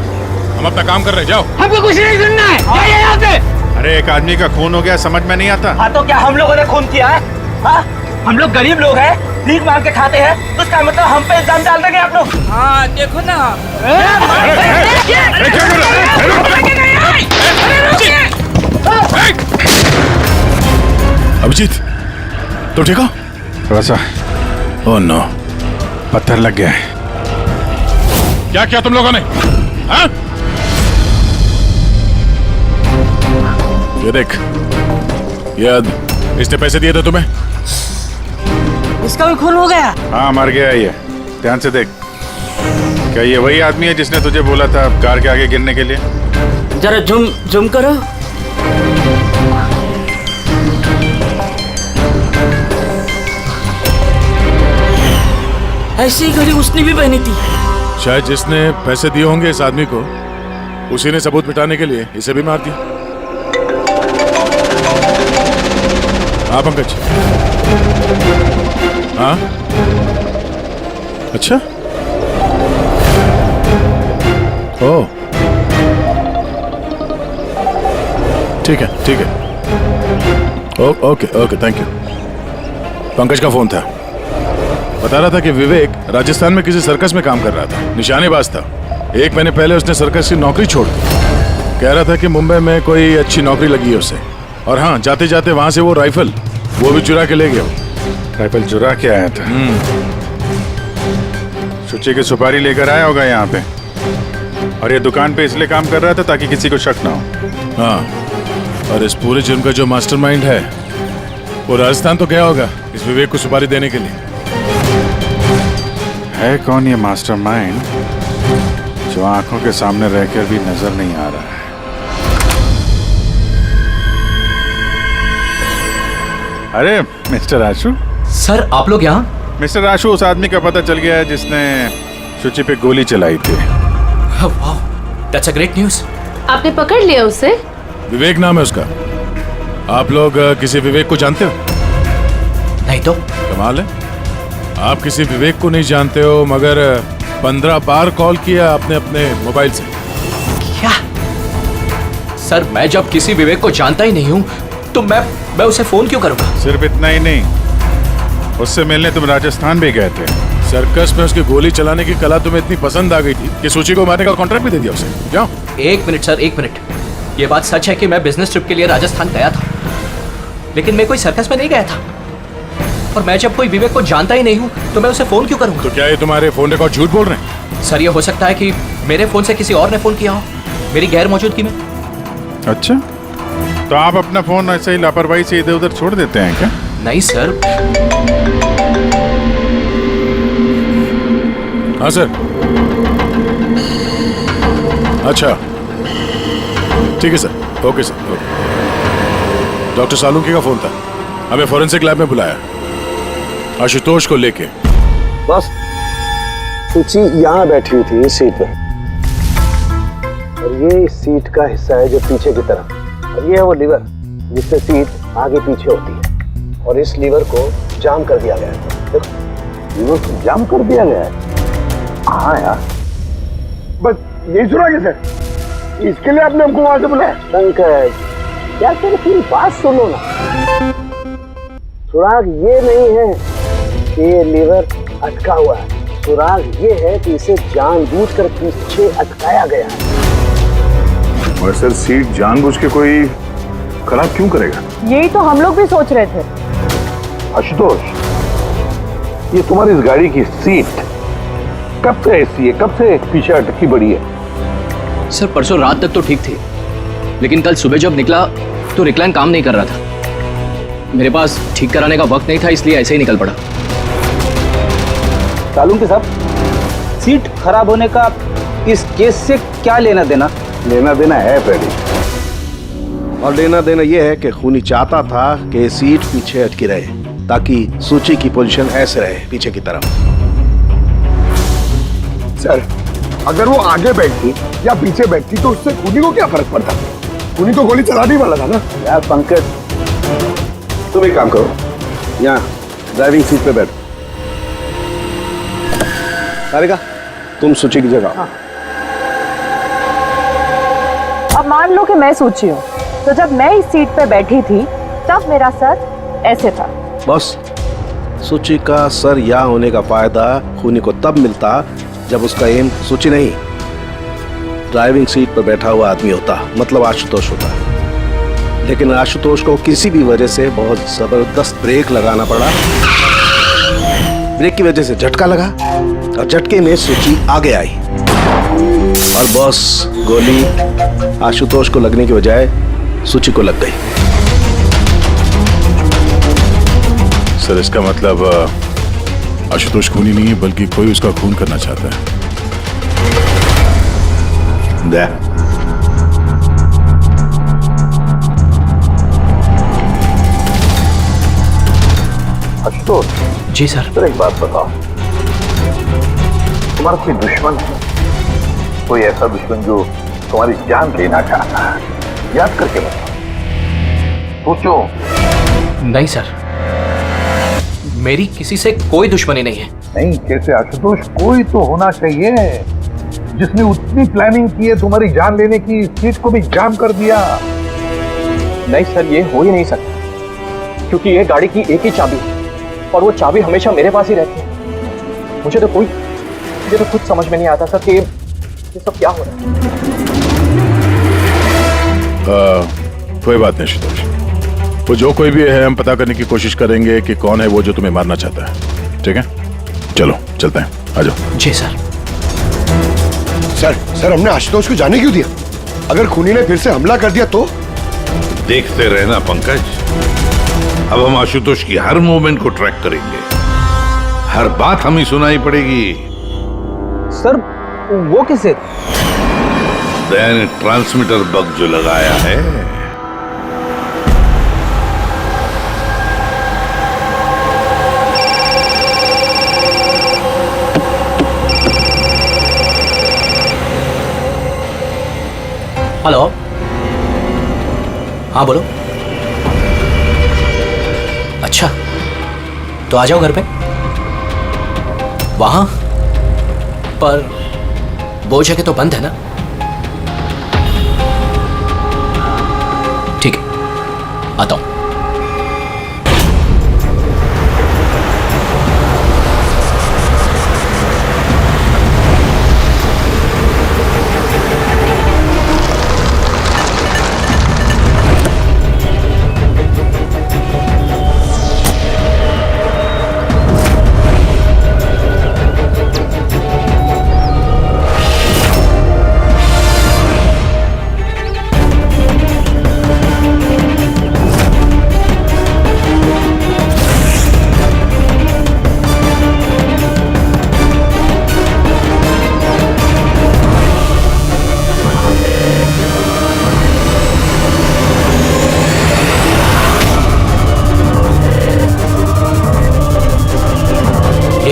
[SPEAKER 8] हम अपना काम कर रहे हैं, जाओ।
[SPEAKER 14] हमको कुछ नहीं सुनना है, जाइए यहाँ से।
[SPEAKER 3] अरे एक आदमी का खून हो गया, समझ में नहीं आता।
[SPEAKER 14] हाँ तो क्या हम लोगों ने खून किया है? हाँ, हम लोग गरीब लोग हैं, भीख मांग के खाते हैं, उसका मतलब हम पे इल्जाम डाल देंगे आप लोग? हाँ देखो ना।
[SPEAKER 8] अभिजीत, तो ठीक हो?
[SPEAKER 3] थोड़ा सा
[SPEAKER 8] ओह नो,
[SPEAKER 3] पत्थर लग गया है।
[SPEAKER 8] क्या किया तुम लोगों ने? हाँ? ये देख, ये इसने पैसे दिए थे तुम्हें?
[SPEAKER 14] इसका भी खून हो गया?
[SPEAKER 3] हाँ मर गया ये, ध्यान से देख। क्या ये वही आदमी है जिसने तुझे बोला था कार के आगे गिरने के लिए?
[SPEAKER 14] जरा जूम करो। ऐसी घड़ी उसने भी पहनी थी।
[SPEAKER 8] शायद जिसने पैसे दिए होंगे इस आदमी को, उसी ने सबूत मिटाने के लिए इसे भी मार दिया। हाँ पंकज। हाँ अच्छा, ओह ठीक है ठीक है, okay okay thank you. Pankaj का फोन था, बता रहा था कि विवेक राजस्थान में किसी सर्कस में काम कर रहा था, निशानेबाज था। 1 महीने पहले उसने सर्कस की नौकरी छोड़ दी। कह रहा था कि मुंबई में कोई अच्छी नौकरी लगी है उसे, और हाँ जाते जाते वहां से वो राइफल वो भी चुरा के ले गया।
[SPEAKER 3] राइफल चुरा के आया था? सुची की सुपारी लेकर आया होगा यहाँ पे, और ये दुकान पे इसलिए काम कर रहा था ताकि किसी को शक ना हो।
[SPEAKER 8] हाँ, और इस पूरे जुर्म का जो मास्टरमाइंड है वो राजस्थान तो गया होगा इस विवेक को सुपारी देने के लिए।
[SPEAKER 3] है कौन ये मास्टरमाइंड जो आंखों के सामने रहकर भी नजर नहीं आ रहा है? अरे मिस्टर आशु।
[SPEAKER 2] सर आप लोग यहाँ?
[SPEAKER 3] मिस्टर आशु, उस आदमी का पता चल गया है जिसने शुचि पे गोली चलाई थी।
[SPEAKER 2] वाह, दैट्स अ ग्रेट न्यूज़।
[SPEAKER 4] आपने पकड़ लिया उसे?
[SPEAKER 8] विवेक नाम है उसका। आप लोग किसी विवेक को जानते हो?
[SPEAKER 2] नहीं तो।
[SPEAKER 8] कमाल है, आप किसी विवेक को नहीं जानते हो, मगर 15 बार कॉल किया आपने अपने मोबाइल से।
[SPEAKER 2] क्या? सर मैं जब किसी विवेक को जानता ही नहीं हूँ तो मैं उसे फोन क्यों करूँगा?
[SPEAKER 3] सिर्फ इतना ही नहीं, उससे मिलने तुम राजस्थान भी गए थे।
[SPEAKER 8] सर्कस में उसकी गोली चलाने की कला तुम्हें इतनी पसंद आ गई थी कि सूची को मारने का कॉन्ट्रैक्ट भी दे दिया उसे। जाओ।
[SPEAKER 2] 1 मिनट सर, 1 मिनट। ये बात सच है कि मैं बिजनेस ट्रिप के लिए राजस्थान गया था, लेकिन मैं कोई सर्कस में नहीं गया था। और मैं जब कोई विवेक को जानता ही नहीं हूँ तो मैं उसे फोन क्यों करूँगा?
[SPEAKER 8] तो क्या ये तुम्हारे फोन रिकॉर्ड झूठ बोल रहे हैं?
[SPEAKER 2] सर ये हो सकता है कि मेरे फोन से किसी और ने फोन किया हो मेरी गैर मौजूदगी में।
[SPEAKER 3] अच्छा, तो आप अपना फोन ऐसे ही लापरवाही से इधर उधर छोड़ देते हैं क्या?
[SPEAKER 2] नहीं सर।
[SPEAKER 8] हाँ सर। अच्छा ठीक है sir, okay sir, okay. Doctor Salunkhe का फोन था, हमें फॉरेंसिक लैब में बुलाया आशुतोष को लेके।
[SPEAKER 7] बस सूची यहाँ बैठी हुई थी इस सीट पे, और ये इस सीट का हिस्सा है जो पीछे की तरफ, और ये है वो लीवर जिससे सीट आगे पीछे होती है, और इस लीवर को जाम कर दिया गया है। देखो, लीवर को जाम कर दिया गया है। हाँ यार, बस यही सुना कैसे? इसके लिए आपने हमको वहां से बुलाया? पंकज यार, तेरी पूरी बात सुनो ना। सुराग ये नहीं है कि ये लीवर अटका हुआ है, सुराग ये है कि इसे जानबूझकर पीछे अटकाया गया है।
[SPEAKER 11] और सर, सीट जानबूझ के कोई खराब क्यों करेगा?
[SPEAKER 15] यही तो हम लोग भी सोच रहे थे।
[SPEAKER 11] आशुतोष, ये तुम्हारी इस गाड़ी की सीट कब से ऐसी है, कब से पीछे अटकी पड़ी है?
[SPEAKER 2] सर परसों रात तक तो ठीक थी, लेकिन कल सुबह जब निकला तो रिक्लाइन काम नहीं कर रहा था। मेरे पास ठीक कराने का वक्त नहीं था, इसलिए ऐसे ही निकल पड़ा।
[SPEAKER 10] सालून के साहब, सीट खराब होने का इस केस से क्या लेना देना?
[SPEAKER 11] लेना देना है फ्रेडी,
[SPEAKER 7] और लेना देना यह है कि खूनी चाहता था कि सीट पीछे अटकी रहे ताकि सूची की पोजीशन ऐसे रहे पीछे की तरफ।
[SPEAKER 11] सर, अगर वो आगे बैठती या पीछे बैठती तो उससे खूनी को क्या फर्क पड़ता? खूनी तो गोली चलाने वाला था ना।
[SPEAKER 7] यार पंकज, तुम एक काम करो, यहाँ ड्राइविंग सीट पे बैठो। सारिका, तुम सूची की जगह।
[SPEAKER 15] अब मान लो कि मैं सूची हूँ, तो जब मैं इस सीट पे बैठी थी तब मेरा सर ऐसे था।
[SPEAKER 7] बस सूची का सर यहाँ होने का फायदा खूनी को तब मिलता जब उसका एम सूची नहीं, ड्राइविंग सीट पर बैठा हुआ आदमी होता, मतलब आशुतोष होता। लेकिन आशुतोष को किसी भी वजह से बहुत जबरदस्त ब्रेक लगाना पड़ा। ब्रेक की वजह से झटका लगा और झटके में सूची आगे आई, और बॉस गोली आशुतोष को लगने की बजाय सूची को लग गई।
[SPEAKER 3] सर, इसका मतलब आशुतोष खूनी नहीं है, बल्कि कोई उसका खून करना चाहता है।
[SPEAKER 11] आशुतोष
[SPEAKER 2] जी सर।
[SPEAKER 11] सर, एक बात बताओ, तुम्हारा कोई दुश्मन है? कोई ऐसा दुश्मन जो तुम्हारी जान लेना चाहता है? याद करके बताओ, सोचो।
[SPEAKER 2] नहीं सर, मेरी किसी से कोई दुश्मनी नहीं है।
[SPEAKER 11] नहीं कैसे आशुतोष, कोई तो होना चाहिए जिसने उतनी प्लानिंग की है तुम्हारी जान लेने की, सीट को भी जाम कर दिया।
[SPEAKER 2] नहीं सर, ये हो ही नहीं सकता, क्योंकि ये गाड़ी की एक ही चाबी है और वो चाबी हमेशा मेरे पास ही रहती है। मुझे तो खुद समझ में नहीं आता सर कि ये सब क्या हो रहा है।
[SPEAKER 3] कोई बात नहीं आशुतोष, वो जो कोई भी है हम पता करने की कोशिश करेंगे कि कौन है वो जो तुम्हें मारना चाहता है। ठीक है, चलो चलते हैं, आ जाओ।
[SPEAKER 2] जी सर।
[SPEAKER 7] सर, हमने आशुतोष को जाने क्यों दिया? अगर खूनी ने फिर से हमला कर दिया तो?
[SPEAKER 9] देखते रहना पंकज, अब हम आशुतोष की हर मूवमेंट को ट्रैक करेंगे, हर बात हमें सुनाई पड़ेगी।
[SPEAKER 10] सर, वो किसे?
[SPEAKER 9] मैंने ट्रांसमीटर बग जो लगाया है।
[SPEAKER 2] हेलो, हाँ बोलो। अच्छा, तो आ जाओ घर पे। वहां पर वो जगह तो बंद है ना? ठीक है, आता हूं।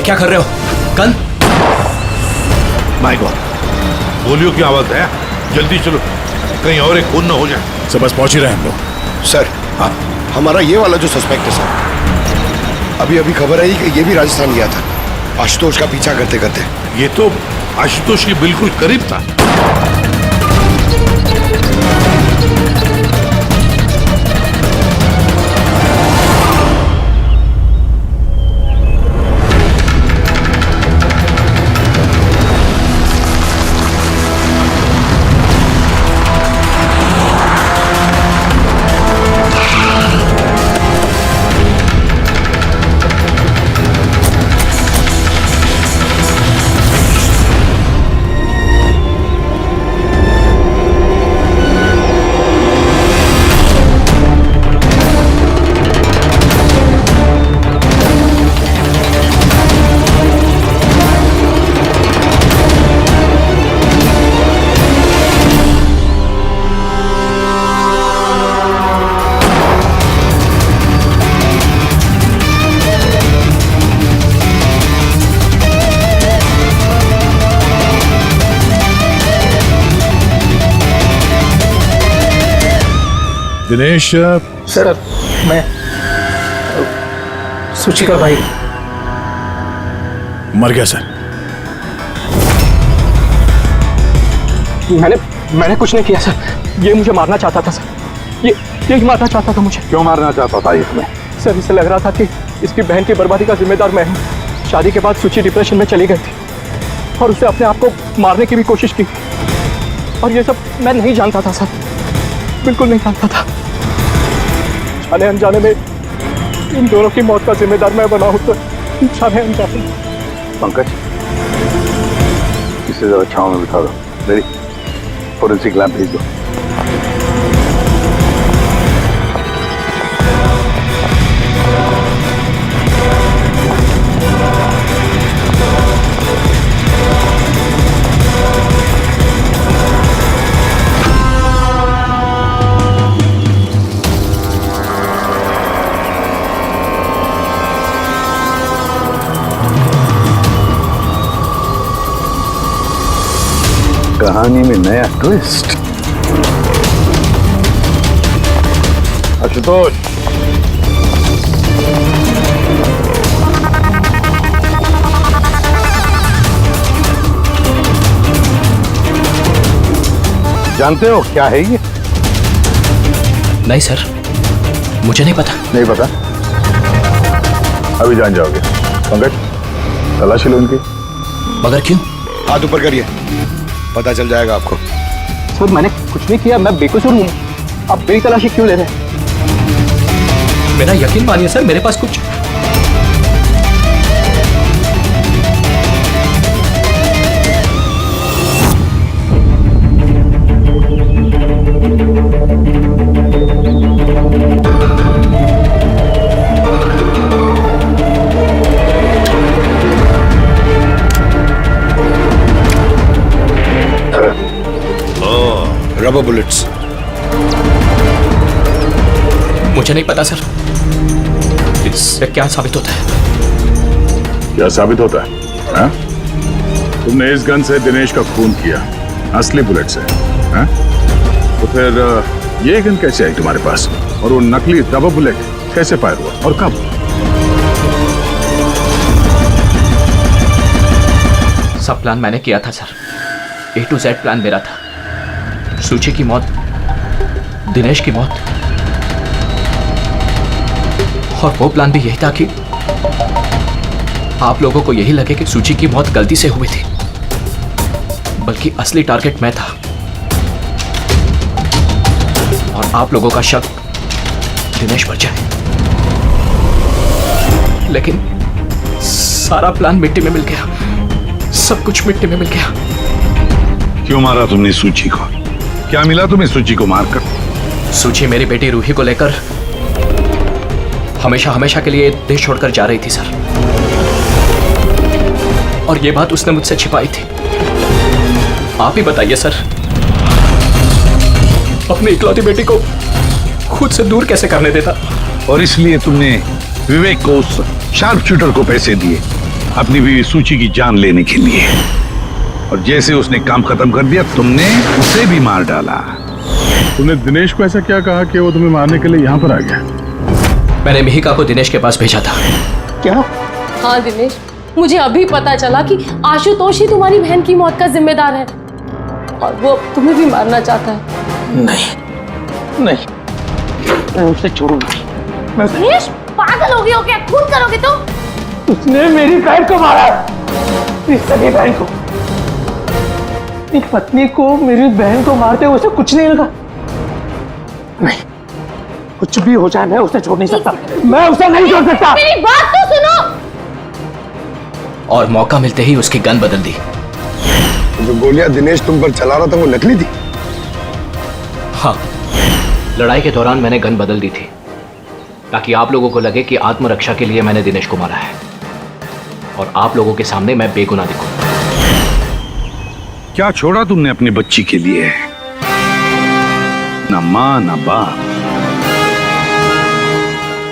[SPEAKER 2] क्या कर रहे हो? गन?
[SPEAKER 9] माय गॉड, गोलियों की आवाज है। जल्दी चलो, कहीं और एक खून न हो जाए।
[SPEAKER 8] सब बस पहुंच ही रहे हैं हम लोग।
[SPEAKER 7] सर, हमारा ये वाला जो सस्पेक्ट है सर, अभी अभी खबर आई कि ये भी राजस्थान गया था आशुतोष का पीछा करते करते।
[SPEAKER 9] ये तो आशुतोष के बिल्कुल करीब था।
[SPEAKER 8] दिनेश,
[SPEAKER 5] सर मैं सूची का भाई।
[SPEAKER 8] मर गया सर।
[SPEAKER 2] मैंने कुछ नहीं किया सर। ये मुझे मारना चाहता था सर। ये मारना चाहता था मुझे।
[SPEAKER 11] क्यों मारना चाहता था इसमें?
[SPEAKER 2] सर, इसे लग रहा था कि इसकी बहन की बर्बादी का जिम्मेदार मैं हूँ। शादी के बाद सूची डिप्रेशन में चली गई थी और उसने अपने आप को मारने की भी कोशिश की, और ये सब मैं नहीं जानता था सर, बिल्कुल नहीं जानता था। जाने अनजाने में इन दोनों की मौत का जिम्मेदार मैं बना हूं, तो जाने अनजाने।
[SPEAKER 11] पंकज, इसे जरा छांव में बिठा दो। मेरी फोरेंसिक लैब भेज दो। कहानी में नया ट्विस्ट। आशुतोष, जानते हो क्या है ये?
[SPEAKER 2] नहीं सर, मुझे नहीं पता।
[SPEAKER 11] नहीं पता? अभी जान जाओगे। पंकज, तलाशी लो इनकी।
[SPEAKER 2] मगर क्यों?
[SPEAKER 7] हाथ ऊपर करिए, पता चल जाएगा आपको।
[SPEAKER 2] सर, मैंने कुछ नहीं किया, मैं बेकसूर हूँ। आप मेरी तलाशी क्यों ले रहे हैं? मेरा यकीन मानिए सर, मेरे पास कुछ
[SPEAKER 7] रबर बुलेट्स।
[SPEAKER 2] मुझे नहीं पता सर, इससे क्या साबित होता है?
[SPEAKER 3] क्या साबित होता है? हा? तुमने इस गन से दिनेश का खून किया, असली बुलेट से। हा? तो फिर ये गन कैसे आई तुम्हारे पास, और वो नकली रबर बुलेट कैसे फायर हुआ और कब?
[SPEAKER 2] सब प्लान मैंने किया था sir. A to Z plan मेरा था। सूची की मौत, दिनेश की मौत, और वो प्लान भी यही था कि आप लोगों को यही लगे कि सूची की मौत गलती से हुई थी, बल्कि असली टारगेट मैं था, और आप लोगों का शक दिनेश पर जाए। लेकिन सारा प्लान मिट्टी में मिल गया, सब कुछ मिट्टी में मिल गया।
[SPEAKER 11] क्यों मारा तुमने सूची को? क्या मिला तुम्हें सूची को मारकर?
[SPEAKER 2] सूची मेरी बेटी रूही को लेकर हमेशा हमेशा के लिए देश छोड़कर जा रही थी सर, और ये बात उसने मुझसे छिपाई थी। आप ही बताइए सर, अपनी इकलौती बेटी को खुद से दूर कैसे करने देता?
[SPEAKER 11] और इसलिए तुमने विवेक को, उस शार्प शूटर को पैसे दिए अपनी बीवी सूची की जान लेने के लिए। और जैसे उसने काम खत्म कर दिया तुमने उसे भी मार डाला।
[SPEAKER 3] तूने दिनेश को ऐसा क्या कहा कि वो तुम्हें मारने के लिए यहाँ पर आ गया?
[SPEAKER 2] मैंने मिहिका को दिनेश के पास भेजा था।
[SPEAKER 3] क्या?
[SPEAKER 16] हाँ दिनेश, मुझे अभी पता चला कि आशुतोष ही तुम्हारी बहन की मौत का जिम्मेदार है और वो तुम्हें भी मारना चाहता है।
[SPEAKER 1] नहीं, मैं उसे छोड़ूंगा।
[SPEAKER 16] दिनेश, पागल हो गए हो क्या? खून करोगे तो?
[SPEAKER 1] उसने मेरी बहन को मारा, मेरी सगी बहन को। एक पत्नी को मेरी बहन को मारते हुए उसे कुछ नहीं लगा। नहीं, कुछ भी हो जाए मैं उसे छोड़ नहीं सकता। मैं उसे नहीं छोड़ सकता।
[SPEAKER 16] मेरी बात तो सुनो।
[SPEAKER 2] और मौका मिलते ही उसकी गन बदल दी।
[SPEAKER 7] जो गोलियां दिनेश तुम पर चला रहा था वो नकली थी?
[SPEAKER 2] हाँ, लड़ाई के दौरान मैंने गन बदल दी थी ताकि आप लोगों को लगे कि आत्मरक्षा के लिए मैंने दिनेश को मारा है और आप लोगों के सामने मैं बेगुनाह दिखूं।
[SPEAKER 11] क्या छोड़ा तुमने अपनी बच्ची के लिए? ना मां ना बाप।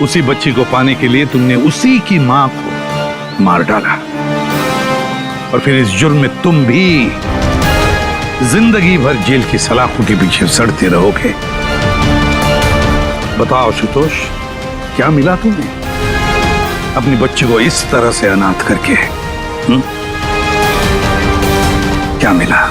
[SPEAKER 11] उसी बच्ची को पाने के लिए तुमने उसी की मां को मार डाला और फिर इस जुर्म में तुम भी जिंदगी भर जेल की सलाखों के पीछे सड़ते रहोगे। बताओ आशुतोष, क्या मिला तुम्हें अपनी बच्ची को इस तरह से अनाथ करके? क्या मिला?